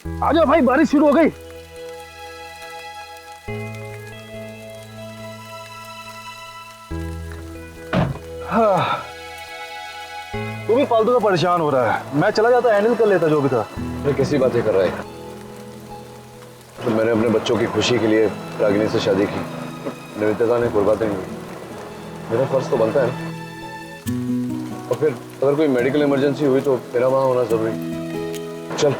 आ जाओ भाई, बारिश शुरू हो गई। हाँ, तू भी फालतू का परेशान हो रहा है। मैं चला जाता, हैंडल कर लेता जो भी था। मैं किसी बातें कर रहा है? तो मैंने अपने बच्चों की खुशी के लिए रागिनी से शादी की। निवेदिता ने कुर्बानी की। मेरा फर्ज तो बनता है ना। और फिर अगर कोई मेडिकल इमरजेंसी हुई तो मेरा वहां होना जरूरी। चल।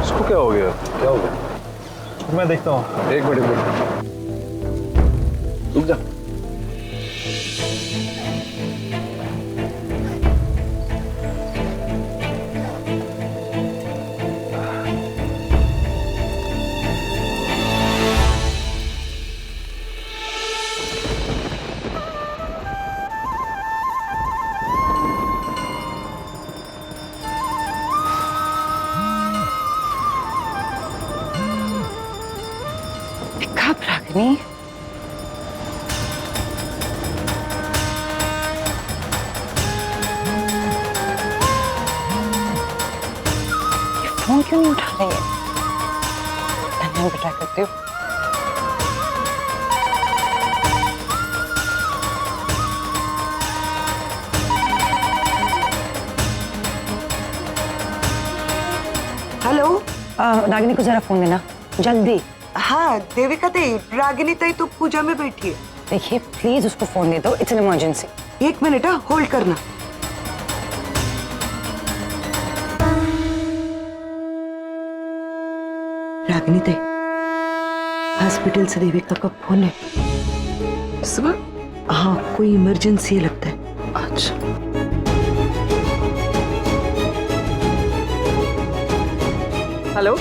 इसको क्या हो गया? क्या हो गया? मैं देखता हूँ। एक मिनट रुक जा। कब रागिनी? फोन क्यों नहीं उठा रही है? मैं ट्राई करती हूँ। हेलो। रागिनी को जरा फोन देना जल्दी। हाँ देविका दी, रागिनी ताई तो पूजा में बैठी है। देखिए प्लीज उसको फोन दे दो, it's an emergency. 1 minute, hold करना। रागिनी ताई, हॉस्पिटल से देविका का फोन है। सुबह? हाँ, कोई इमरजेंसी लगता है। अच्छा। हेलो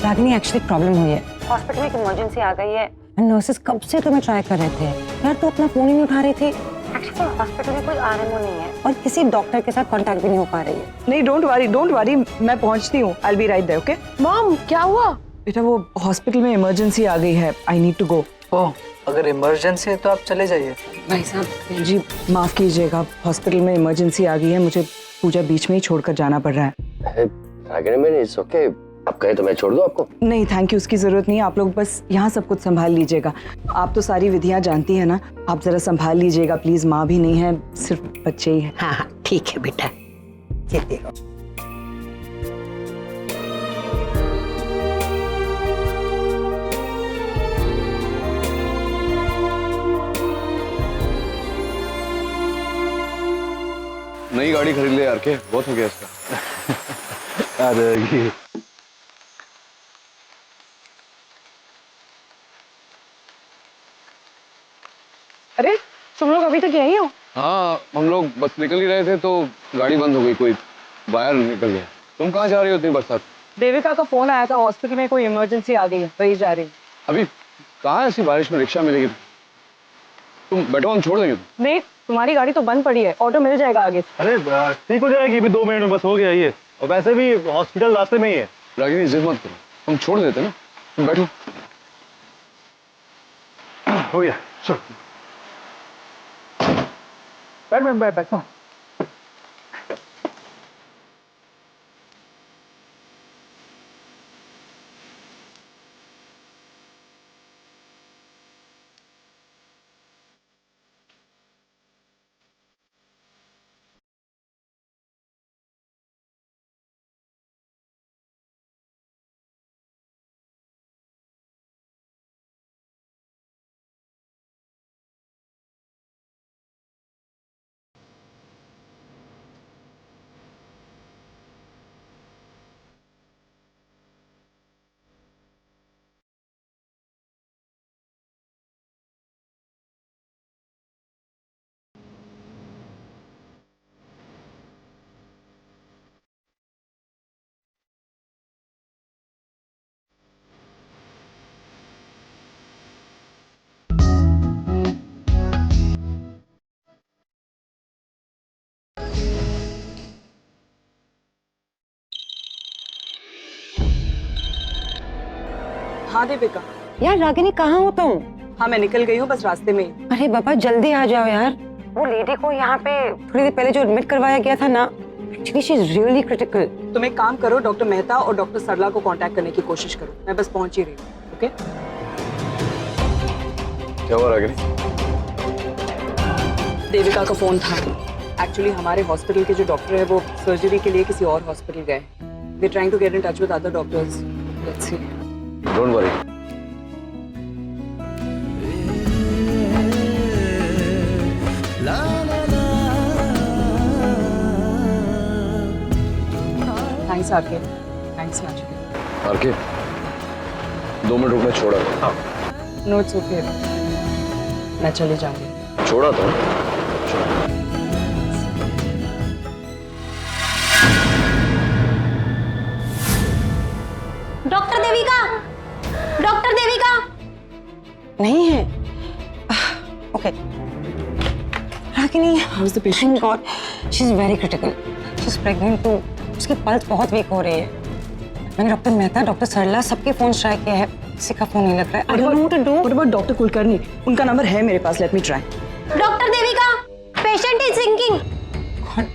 रागिनी, एक्चुअली प्रॉब्लम हुई है। हॉस्पिटल में एक इमरजेंसी आ गई है। नर्सेस कब से तुम्हें ट्राई कर रहे थे यार, तो अपना फोन ही नहीं उठा रही थी। एक्चुअली हॉस्पिटल में कोई आरएमओ नहीं है और किसी डॉक्टर के साथ कांटेक्ट भी नहीं हो पा रही है। नहीं, डोंट वरी, मैं पहुंचती हूँ। I will be right there, okay? Mom क्या हुआ? बेटा वो हॉस्पिटल में इमरजेंसी आ गई है, आई नीड टू गो। ओह, अगर इमरजेंसी है तो आप चले जाइए। भाई साहब जी माफ कीजिएगा, हॉस्पिटल में इमरजेंसी आ गई है, मुझे पूजा बीच में ही छोड़कर जाना पड़ रहा है। रागिनी मैंने इट्स ओके, आप कहे तो मैं छोड़ दूं आपको? नहीं थैंक यू, उसकी जरूरत नहीं है। आप लोग बस यहाँ सब कुछ संभाल लीजिएगा। आप तो सारी विधियां जानती हैं ना, आप जरा संभाल लीजिएगा प्लीज। माँ भी नहीं है, सिर्फ बच्चे ही हैं। हाँ हाँ ठीक है बेटा, चलते हो। नई गाड़ी खरीद ले यार, के बहुत हो गया इसका। आ जाएगी। अरे तुम लोग अभी तक यही हो? हाँ, हम लोग बस निकल ही रहे थे तो गाड़ी बंद हो गई, कोई वायर निकल गया। तुम कहाँ जा रही हो इतनी बरसात? देविका का फोन आया था, हॉस्पिटल में कोई इमरजेंसी आ गई है, वही जा रही। अभी कहाँ ऐसी बारिश में रिक्शा मिलेगी? तुम बैठो, हम छोड़ देंगे। नहीं, तुम्हारी गाड़ी तो बंद पड़ी है, ऑटो मिल जाएगा आगे। अरे ठीक हो जाएगी, अभी 2 मिनट में बस हो गया ये। और वैसे भी हॉस्पिटल रास्ते में ही है। रागिनी जिद मत करो, हम छोड़ देते ना। तुम बैठो। हो गया, चलो। बैठ। हाँ देविका। यार रागिनी कहाँ हो तुम? हाँ मैं निकल गई हूँ, बस रास्ते में ही। अरे बाबा जल्दी आ जाओ यार। वो लेडी को यहाँ पे थोड़ी देर पहले जो एडमिट करवाया गया था ना, actually she is really critical. तुम एक काम करो, डॉक्टर मेहता और डॉक्टर सरला को कांटेक्ट करने की कोशिश करो। मैं बस पहुंच ही रही हूँ। ओके? क्या हुआ रागिनी? देविका का फोन था। एक्चुअली हमारे हॉस्पिटल के जो डॉक्टर है वो सर्जरी के लिए किसी और हॉस्पिटल गए। We trying to get in touch with other doctors. Let's see. Don't worry. Thanks RK. Thanks Nachiket. RK 2 minute रुकना, छोड़ा था। नो इट्स ओके, मैं चली जाऊंगी। छोड़ा था। डॉक्टर देविका, डॉक्टर देविका नहीं है। Okay Ragini, how is the patient? Thank God she is very critical. She is pregnant too. उसकी पल्स बहुत वीक हो रही है। मैंने डॉक्टर मेहता, डॉक्टर सरला सबके फोन ट्राई किए हैं, किसी का फोन नहीं लग रहा है। I don't know what to do. What about doctor Kulkarni? उनका नंबर है मेरे पास, let me try. Doctor Devika, patient is sinking.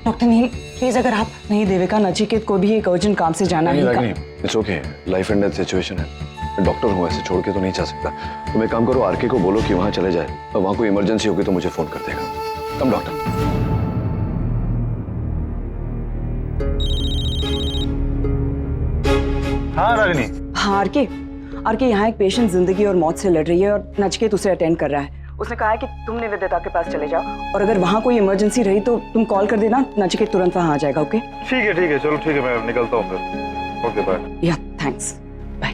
Doctor Neel please, अगर आप नहीं देविका, नचिकेत को भी एक अर्जेंट काम से जाना नहीं है। Ragini, it's okay. Life and death situation है। मैं डॉक्टर हूँ, ऐसे छोड़ के तो नहीं जा सकता। तुम एक काम करो, आरके को बोलो कि वहाँ चले जाए, और वहाँ कोई इमरजेंसी होगी तो मुझे फोन कर देगा। कम डॉक्टर। हाँ रागिनी। हाँ आरके यहाँ एक पेशेंट जिंदगी और मौत से लड़ रही है और नचिकेत उसे अटेंड कर रहा है। उसने कहा है कि तुम निवेदिता के पास चले जाओ, और अगर वहाँ कोई इमरजेंसी रही तो तुम कॉल कर देना, नचिकेत तुरंत वहाँ आ जाएगा। ओके? ठीक है, चलो ठीक है, मैं निकलता हूँ फिर। Okay bye. Yeah thanks, bye.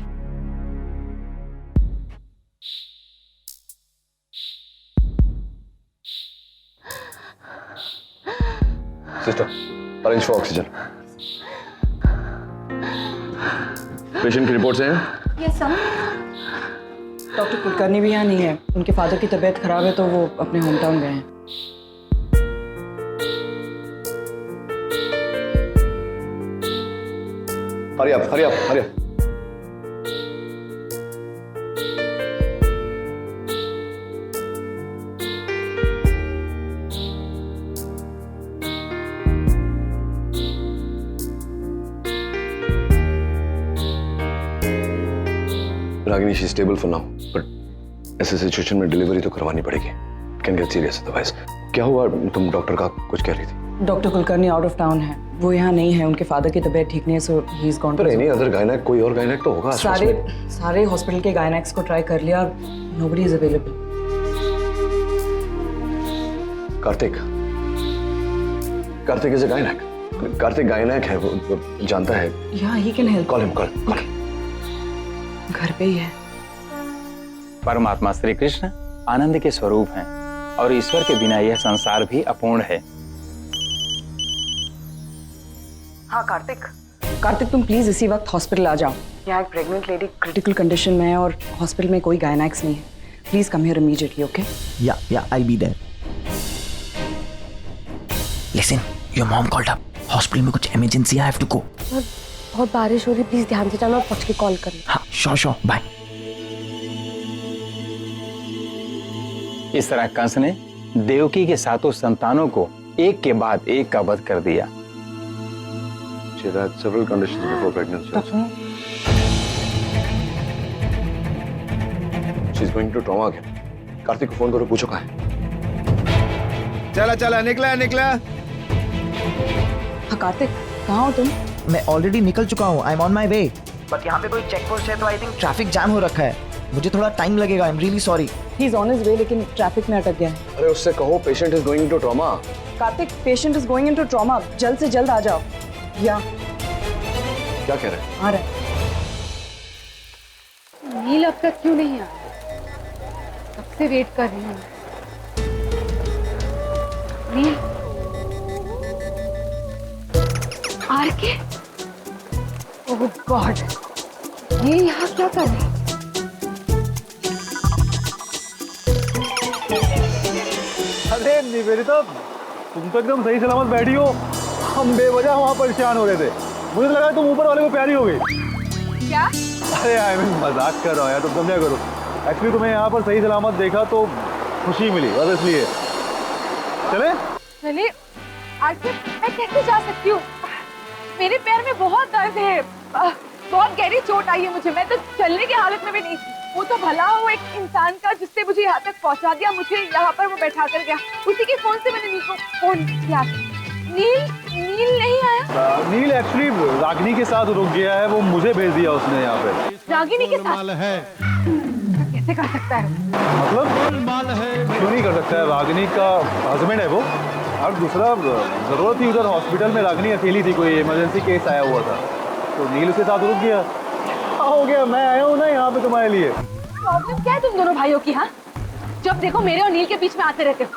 Sister, arrange for oxygen. Patient की रिपोर्ट्स हैं? Yes sir. डॉक्टर कुलकर्णी भी यहाँ नहीं है। उनके फादर की तबीयत खराब है तो वो अपने होम टाउन गए हैं। हरी आप। Ragini, she stable for now, but ऐसे सिचुएशन में डिलीवरी तो करवानी पड़ेगी। Can get serious otherwise. क्या हुआ? तुम डॉक्टर का कुछ कह रही थी। Doctor Kulkarni out of town है, वो यहाँ नहीं है। उनके फादर की तबीयत ठीक नहीं है, सो ही इज गॉन। पर एनी अदर गायनेक, कोई और गायनेक तो होगा आसपास में। सारे हॉस्पिटल के गायनेक्स को ट्राई कर लिया, nobody is available. Kartik is a gynaec. Kartik gynaec है, वो जानता है। या he can help. Call him, call. घर पे ही है। परमात्मा श्री कृष्ण आनंद के स्वरूप हैं और ईश्वर के बिना यह संसार भी अपूर्ण है। हाँ कार्तिक तुम प्लीज इसी वक्त हॉस्पिटल आ जाओ। यहाँ एक प्रेग्नेंट लेडी क्रिटिकल कंडीशन में है और हॉस्पिटल में कोई गायनेक्स नहीं है। Please come here immediately. Okay? Yeah, I'll be there. Listen, your mom called up. Hospital में कुछ emergency, I have to go. बहुत बारिश हो रही, प्लीज ध्यान से जाना और पहुंच के कॉल करना। हाँ, श्योर, बाय। इस तरह कंस ने देवकी के 7 संतानों को एक के बाद एक का वध कर दिया। She had several conditions before pregnancy. She's going to trauma again. Kartik को फोन करो, पूछो कहाँ है। चला निकला। हाँ कार्तिक, कहाँ हो तुम? मैं ऑलरेडी निकल चुका हूँ, I am on my way. But यहाँ पे कोई चेक पोस्ट है तो आई थिंक ट्रैफिक जाम हो रखा है। मुझे थोड़ा टाइम लगेगा, I am really sorry. He is on his way, लेकिन ट्रैफिक में अटक गया है। अरे उससे कहो patient is going to trauma. Kartik, patient is going into trauma, जल्द से जल्द आ जाओ। या क्या कह रहे हैं? आ रहा है। नील अब तक क्यों नहीं आया? कब से वेट कर रही हूँ। नील, आरके, ओह गॉड, ये यहाँ क्या कर रहे हैं? अरे निवेदिता, तुम तो एकदम सही सलामत बैठी हो। हम बेवजह वहाँ परेशान हो रहे थे। मुझे तो लगा तुम ऊपर वाले को प्यारी हो गई। क्या? अरे आई मीन मजाक कर रहा हूँ यार, तुम समझा करो। एक्चुअली तुम्हें यहाँ पर सही सलामत देखा तो खुशी मिली, बस इसलिए। चले? चलिए आरती, मैं कैसे जा सकती हूँ? मेरे पैर में बहुत दर्द है, बहुत गहरी चोट आई है मुझे। मैं तो चलने की हालत में भी नहीं। वो तो भला हो एक इंसान का जिससे मुझे यहाँ तक पहुँचा दिया, मुझे यहाँ पर वो बैठा कर गया। उसी के फोन से मैंने नील को फोन किया। नील नहीं आया। नील एक्चुअली रागिनी के साथ रुक गया है, वो मुझे भेज दिया उसने यहाँ पे। रागिनी के साथ कैसे कर सकता है? मतलब क्यों नहीं कर सकता है? रागिनी का हस्बैंड है वो। और दूसरा जरूरत थी उधर हॉस्पिटल में, रागिनी अकेली थी, कोई इमरजेंसी केस आया हुआ था, तो नील उसके साथ रुक गया। हो गया, मैं आया हूँ ना यहाँ पे तुम्हारे लिए। प्रॉब्लम क्या है तुम दोनों भाइयों की? हाँ, जब देखो मेरे और नील के बीच में आते रहते हो।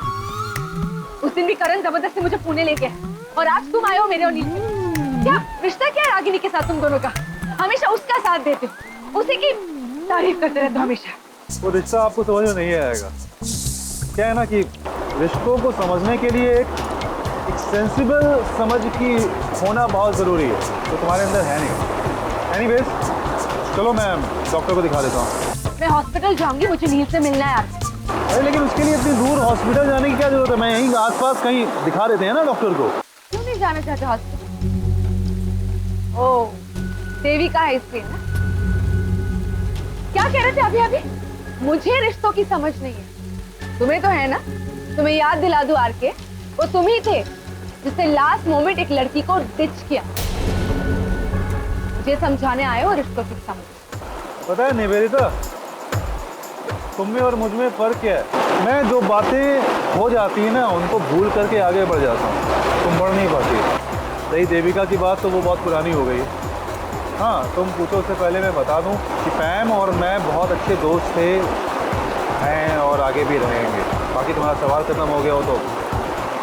उस दिन भी करण जबरदस्ती मुझे पुणे ले गया, और आज तुम आए हो मेरे और नील के। क्या रिश्ता क्या है रागिनी के साथ तुम दोनों का? हमेशा उसका साथ देते हो, उसी की तारीफ करते रहते हो हमेशा। वो रिश्ता आपको समझ में नहीं आएगा। क्या है ना कि रिश्तों को समझने के लिए एक सेंसिबल समझ की होना बहुत ज़रूरी है, तो तुम्हारे अंदर है नहीं। एनीवेज, चलो मैं डॉक्टर को दिखा देता हूँ। मैं हॉस्पिटल जाऊंगी, मुझे नील से मिलना है यार। अरे लेकिन उसके लिए इतनी दूर हॉस्पिटल जाने की क्या जरूरत है? मैं यहीं आसपास कहीं दिखा देते हैं ना डॉक्टर को। क्यों नहीं जाना चाहते हॉस्पिटल? ओह, देविका है इसलिए ना? क्या कह रहे थे अभी अभी? मुझे रिश्तों की समझ नहीं है। तुम्हें तो है ना? तुम्हें याद दिला दूं आरके, वो तुम ही थे जिसने लास्ट मोमेंट एक लड़की को डिच किया। मुझे समझाने आए हो रिश्तों की समझ। पता है निवेदिता, तुम में और मुझ में फर्क क्या है? मैं जो बातें हो जाती है ना, उनको भूल करके आगे बढ़ जाता हूँ, तुम बढ़ नहीं पाती। रही देविका की बात, तो वो बहुत पुरानी हो गई है। हाँ, तुम पूछो उससे पहले मैं बता दूं कि पैम और मैं बहुत अच्छे दोस्त थे, हैं और आगे भी रहेंगे। बाकी तुम्हारा सवाल खत्म हो गया हो तो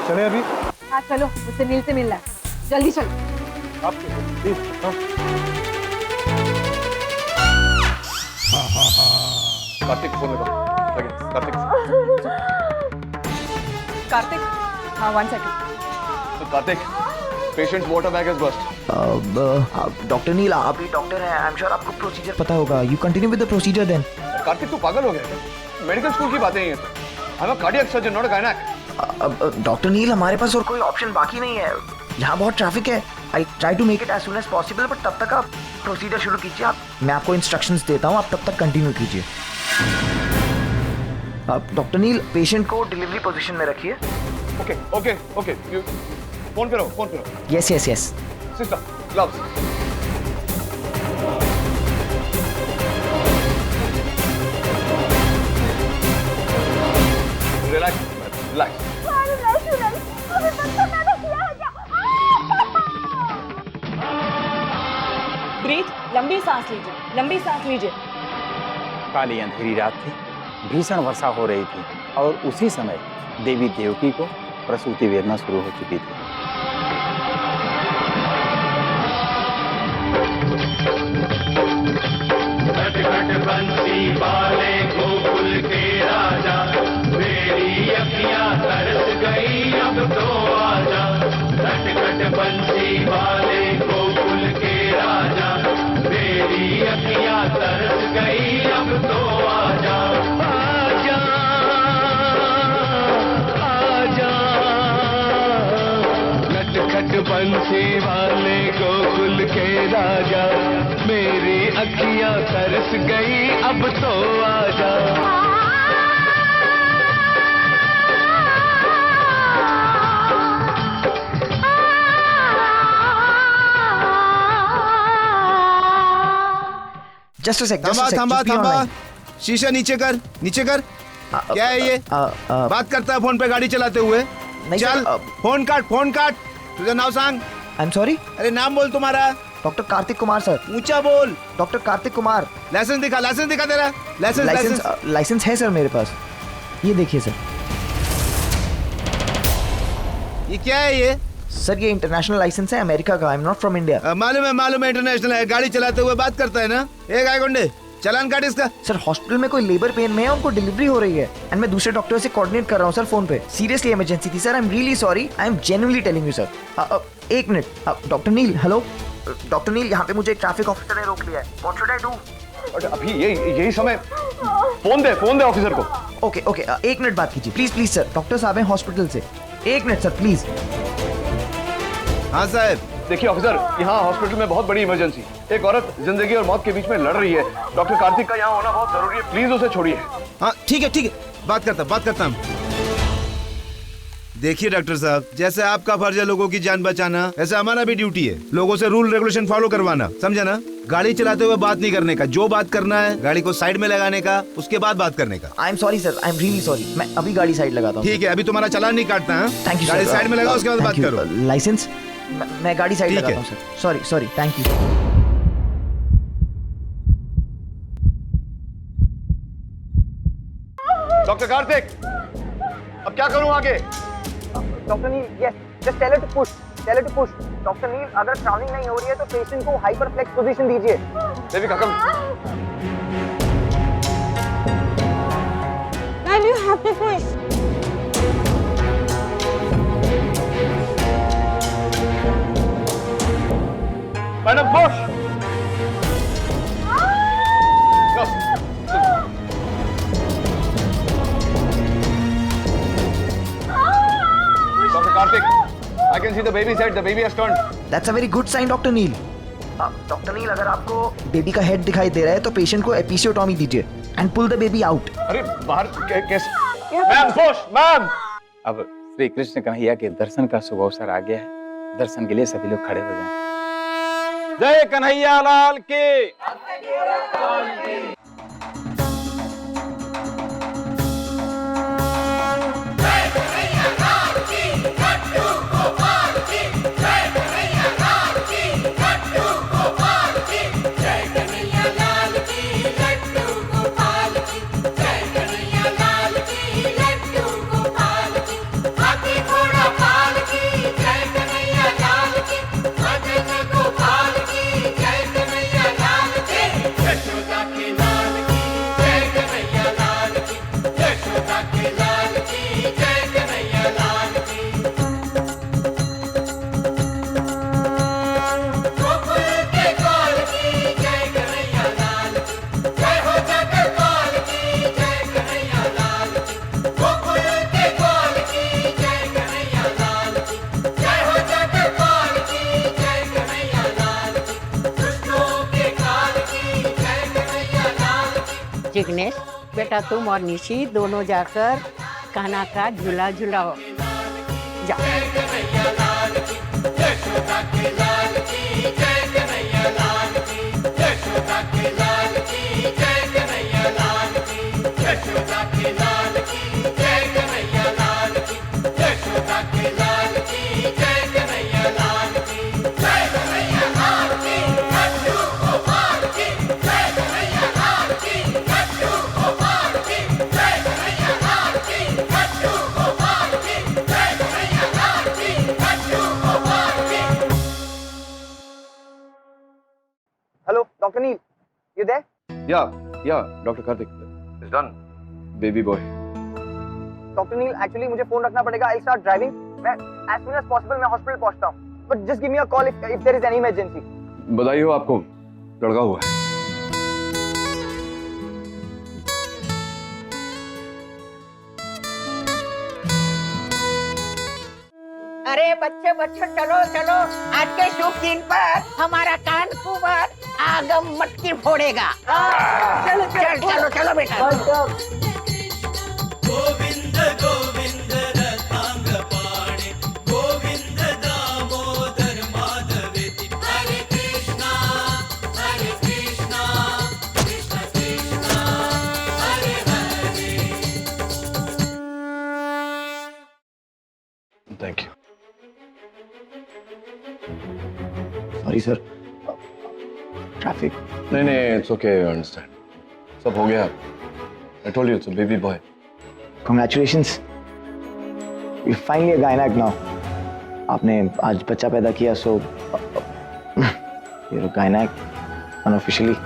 चले अभी। हाँ चलो, मुझसे नील से मिलना है, जल्दी चलो। आप प्लीज। कार्तिक फोन लगा। कार्तिक, हाँ 1 सेकंड। तो Karthik, patient's water bag is bust. Doctor Neel, आप ही डॉक्टर हैं, आई एम श्योर आपको प्रोसीजर पता होगा। You continue with the procedure then. Karthik, तू पागल हो गया क्या? मेडिकल स्कूल की बातें ही हैं। I am a cardiac surgeon, not a gynaec. Doctor Neel, हमारे पास और कोई ऑप्शन बाकी नहीं है। यहाँ बहुत ट्रैफिक है। I try to make it as soon as possible, but तब तक आप प्रोसीजर शुरू कीजिए। आप, मैं आपको इंस्ट्रक्शंस देता हूँ, आप तब तक कंटिन्यू कीजिए। डॉक्टर नील, पेशेंट को डिलीवरी पोजीशन में रखिए। ओके ओके ओके, फोन करो, फोन करो। Yes yes yes. Sister, gloves. Relax, relax. Breathe, लंबी सांस लीजिए, लंबी सांस लीजिए। काली अंधेरी रात थी, भीषण वर्षा हो रही थी, और उसी समय देवी देवकी को प्रसूति वेदना शुरू हो चुकी थी। बंसी वाले गोकुल के राजा, मेरी अखियां तरस गई, अब तो आजा। खटखट बंसी वाले गोकुल के राजा, मेरी अखियां तरस गई, अब तो आजा। आजा आजा, खटखट बंसी वाले गोकुल के राजा, मेरी अखियां तरस गई, अब तो आजा। जस्ट अ सेक, थांबा। शीशा नीचे कर, नीचे कर। क्या है ये? बात करता है फोन पे गाड़ी चलाते हुए? चल फोन काट। तुझे नाम सांग। I am sorry. अरे नाम बोल तुम्हारा। Doctor Kartik Kumar sir. ऊंचा बोल। डॉक्टर कार्तिक कुमार। लाइसेंस दिखा तेरा। लाइसेंस है सर मेरे पास, ये देखिए सर। ये क्या है ये? सर ये इंटरनेशनल लाइसेंस है अमेरिका का। I am not from India. मालूम है इंटरनेशनल है। गाड़ी चलाते हुए बात करता है ना। एक आए गुंडे, चालान काट इसका। सर हॉस्पिटल में कोई लेबर पेन में है, उनको डिलीवरी हो रही है, एंड मैं दूसरे डॉक्टर से कोऑर्डिनेट कर रहा हूँ सर फोन पे। सीरियसली इमरजेंसी थी sir. I am really sorry. I am genuinely telling you sir. एक मिनट। डॉक्टर नील, हेलो। डॉक्टर नील, यहाँ पे मुझे एक ट्रैफिक ऑफिसर ने रोक लिया है। What should I do? अभी यही समय। फोन दे ऑफिसर को। ओके, एक मिनट बात कीजिए प्लीज सर। डॉक्टर साहब हैं हॉस्पिटल से। एक मिनट सर प्लीज। हाँ साहब। देखिए ऑफिसर, यहाँ हॉस्पिटल में बहुत बड़ी इमरजेंसी। एक औरत जिंदगी और मौत के बीच में लड़ रही है। डॉक्टर कार्तिक का यहाँ होना बहुत जरूरी है, प्लीज उसे छोड़िए। हाँ ठीक है, बात करता हूँ। देखिए डॉक्टर साहब, जैसे आपका फर्ज है लोगों की जान बचाना, ऐसे हमारा भी ड्यूटी है लोगों से रूल रेगुलेशन फॉलो करवाना, समझा ना? गाड़ी चलाते हुए बात नहीं करने का, जो बात करना है गाड़ी को साइड में लगाने का, उसके बाद बात करने का। I am sorry sir, I am really sorry. मैं अभी गाड़ी साइड लगाता हूँ। ठीक है, अभी तुम्हारा चालान नहीं काटता है। Thank you. गाड़ी साइड में लगाओ, उसके बाद बात करो। लाइसेंस मैं गाड़ी साइड लगाता हूँ sir. Sorry, thank you. Doctor Karthik, अब क्या करूँ आगे? Doctor Neel, yes, just tell her to push। Doctor Neel, अगर ट्रैवलिंग नहीं हो रही है तो पेशेंट को हाइपरफ्लेक्स पोजीशन दीजिए। देविका कम। Then you have to push. Madam push. Doctor Kartik, I can see the baby's head. The baby has turned. That's a very good sign, doctor Neel. Doctor Neel, अगर आपको बेबी का हेड दिखाई दे रहा है तो पेशेंट को एपिसियोटॉमी दीजिए and pull the baby out. अरे बाहर कैसे? Ma'am push, ma'am. अब श्री कृष्ण कन्हैया के दर्शन का शुभ अवसर आ गया है। दर्शन के लिए सभी लोग खड़े हो जाएं। जय कन्हैया लाल की। जिग्नेश, बेटा तुम और निशी दोनों जाकर कान्हा का झूला झूलाओ। Hello doctor Neel, you there? Yeah, Dr. Karthik. It's done. Baby boy. Doctor Neel, actually मुझे फोन रखना पड़ेगा। I'll start driving. मैं as soon as possible मैं हॉस्पिटल पहुंचता हूँ। But just give me a call if there is any emergency. बधाई हो आपको, लड़का हुआ है। अरे बच्चे चलो चलो, आज के शुभ दिन पर हमारा कान कुंवर आगम मटकी फोड़ेगा। चलो बेटा। गोविंद गोविंद रतांग पाणे, गोविंद दामोदर माधवेति। हरे Krishna Krishna Krishna Hare Hare. Thank you. Sorry sir, traffic. नहीं, it's okay, I understand. सब हो गया। I told you it's a baby boy. Congratulations. You're finally a gynec now. आपने आज बच्चा पैदा किया, so you're a gynec unofficially.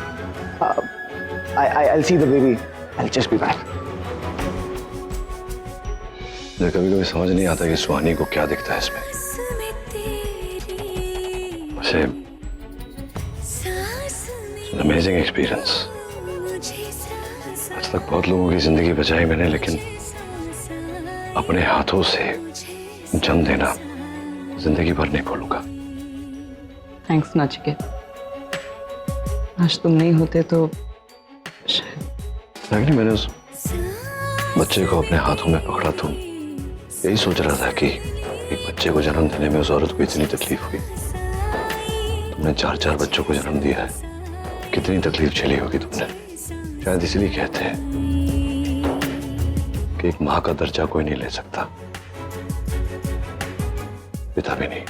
I'll see the baby. I'll just be back. मुझे कभी समझ नहीं आता कि सुहानी को क्या दिखता है इसमें। वैसे अमेजिंग एक्सपीरियंस। आज तक बहुत लोगों की जिंदगी बचाई मैंने, लेकिन अपने हाथों से जन्म देना जिंदगी भर नहीं भूलूंगा। थैंक्स नचिकेत। आज तुम नहीं होते तो शायद। रागिनी, मैंने उस बच्चे को अपने हाथों में पकड़ा तो यही सोच रहा था कि एक बच्चे को जन्म देने में उस औरत को इतनी तकलीफ हुई। तुमने 4-4 बच्चों को जन्म दिया है, कितनी तकलीफ झेली होगी तुमने। शायद इसलिए कहते हैं कि एक माँ का दर्जा कोई नहीं ले सकता, पिता भी नहीं।